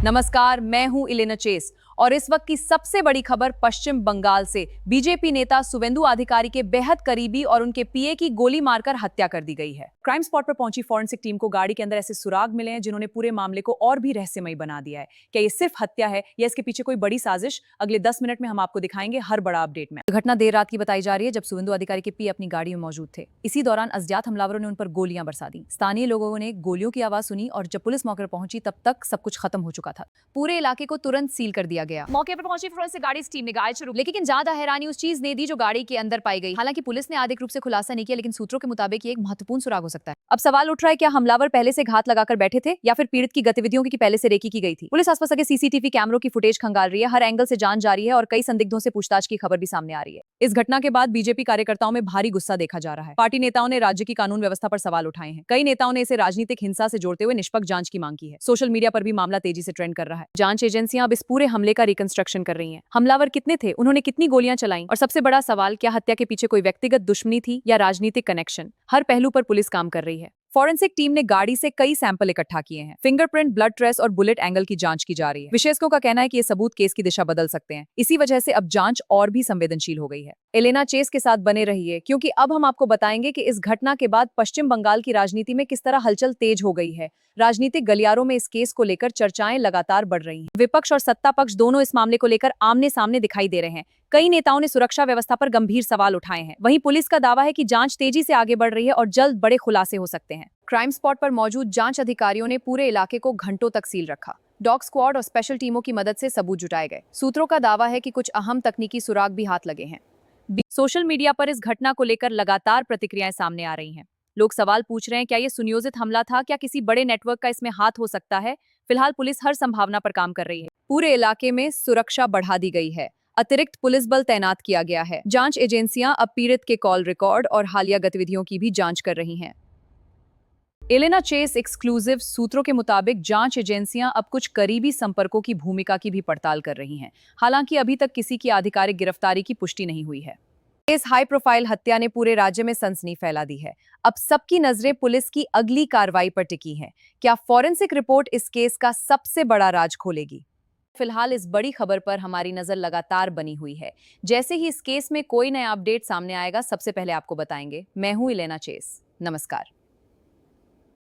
नमस्कार, मैं हूं इलेना चेस और इस वक्त की सबसे बड़ी खबर पश्चिम बंगाल से। बीजेपी नेता शुवेंदु अधिकारी के बेहद करीबी और उनके पीए की गोली मारकर हत्या कर दी गई है। क्राइम स्पॉट पर पहुंची फॉरेंसिक टीम को गाड़ी के अंदर ऐसे सुराग मिले हैं जिन्होंने पूरे मामले को और भी रहस्यमयी बना दिया है। क्या ये सिर्फ हत्या है या इसके पीछे कोई बड़ी साजिश? अगले 10 मिनट में हम आपको दिखाएंगे हर बड़ा अपडेट में। घटना देर रात की बताई जा रही है जब शुवेंदु अधिकारी के पीए अपनी गाड़ी में मौजूद थे। इसी दौरान अज्ञात हमलावरों ने उन पर गोलियां बरसा दी। स्थानीय लोगों ने गोलियों की आवाज सुनी और जब पुलिस मौके पर पहुंची तब तक सब कुछ खत्म हो चुका था। पूरे इलाके को तुरंत सील कर दिया गया। मौके पर पहुंची फोरेंसिक गाड़ी टीम ने गाड़ी शुरू, लेकिन ज्यादा हैरानी उस चीज ने दी जो गाड़ी के अंदर पाई गई। हालांकि पुलिस ने आधिकारिक रूप से खुलासा नहीं किया, लेकिन सूत्रों के मुताबिक ये एक महत्वपूर्ण सुराग हो सकता है। अब सवाल उठ रहा है, क्या हमलावर पहले से घात लगाकर बैठे थे या फिर पीड़ित की गतिविधियों की पहले से रेकी की गई थी? पुलिस आसपास के सीसीटीवी कैमरों की फुटेज खंगाल रही है, हर एंगल से जांच जारी है और कई संदिग्धों से पूछताछ की खबर भी सामने आ रही है। इस घटना के बाद बीजेपी कार्यकर्ताओं में भारी गुस्सा देखा जा रहा है। पार्टी नेताओं ने राज्य की कानून व्यवस्था पर सवाल उठाए हैं। कई नेताओं ने इसे राजनीतिक हिंसा से जोड़ते हुए निष्पक्ष जांच की मांग की है। सोशल मीडिया पर भी मामला तेजी से ट्रेंड कर रहा है। जांच एजेंसियां अब इस पूरे हमले का रिकंस्ट्रक्शन कर रही हैं। हमलावर कितने थे, उन्होंने कितनी गोलियां चलाईं और सबसे बड़ा सवाल, क्या हत्या के पीछे कोई व्यक्तिगत दुश्मनी थी या राजनीतिक कनेक्शन? हर पहलू पर पुलिस काम कर रही है। फॉरेंसिक टीम ने गाड़ी से कई सैंपल इकट्ठा किए हैं। फिंगरप्रिंट, ब्लड ट्रेस और बुलेट एंगल की जांच की जा रही है। विशेषज्ञों का कहना है कि ये सबूत केस की दिशा बदल सकते हैं। इसी वजह से अब जांच और भी संवेदनशील हो गई है। एलेना चेस के साथ बने रहिए, क्योंकि अब हम आपको बताएंगे कि इस घटना के बाद पश्चिम बंगाल की राजनीति में किस तरह हलचल तेज हो गई है। राजनीतिक गलियारों में इस केस को लेकर चर्चाएं लगातार बढ़ रही हैं। विपक्ष और सत्ता पक्ष दोनों इस मामले को लेकर आमने सामने दिखाई दे रहे हैं। कई नेताओं ने सुरक्षा व्यवस्था पर गंभीर सवाल उठाए हैं। वहीं पुलिस का दावा है कि जांच तेजी से आगे बढ़ रही है और जल्द बड़े खुलासे हो सकते हैं। क्राइम स्पॉट पर मौजूद जांच अधिकारियों ने पूरे इलाके को घंटों तक सील रखा। डॉग स्क्वाड और स्पेशल टीमों की मदद से सबूत जुटाए गए। सूत्रों का दावा है कि कुछ अहम तकनीकी सुराग भी हाथ लगे हैं। सोशल मीडिया पर इस घटना को लेकर लगातार प्रतिक्रियाएं सामने आ रही हैं। लोग सवाल पूछ रहे हैं, क्या ये सुनियोजित हमला था? क्या किसी बड़े नेटवर्क का इसमें हाथ हो सकता है? फिलहाल पुलिस हर संभावना पर काम कर रही है। पूरे इलाके में सुरक्षा बढ़ा दी गई है। अतिरिक्त पुलिस बल तैनात किया गया है। जांच एजेंसियां अब पीड़ित के कॉल रिकॉर्ड और हालिया गतिविधियों की भी जांच कर रही हैं। Elena Chase exclusive. सूत्रों के मुताबिक जांच एजेंसियां अब कुछ करीबी संपर्कों की भूमिका की भी पड़ताल कर रही हैं। हालांकि अभी तक किसी की आधिकारिक गिरफ्तारी की पुष्टि नहीं हुई है। इस हाई प्रोफाइल हत्या ने पूरे राज्य में सनसनी फैला दी है। अब सबकी नजरें पुलिस की अगली कार्रवाई पर टिकी हैं। क्या फॉरेंसिक रिपोर्ट इस केस का सबसे बड़ा राज खोलेगी? फिलहाल इस बड़ी खबर पर हमारी नजर लगातार बनी हुई है। जैसे ही इस केस में कोई नया अपडेट सामने आएगा, सबसे पहले आपको बताएंगे। मैं हूं इलेना चेस। नमस्कार।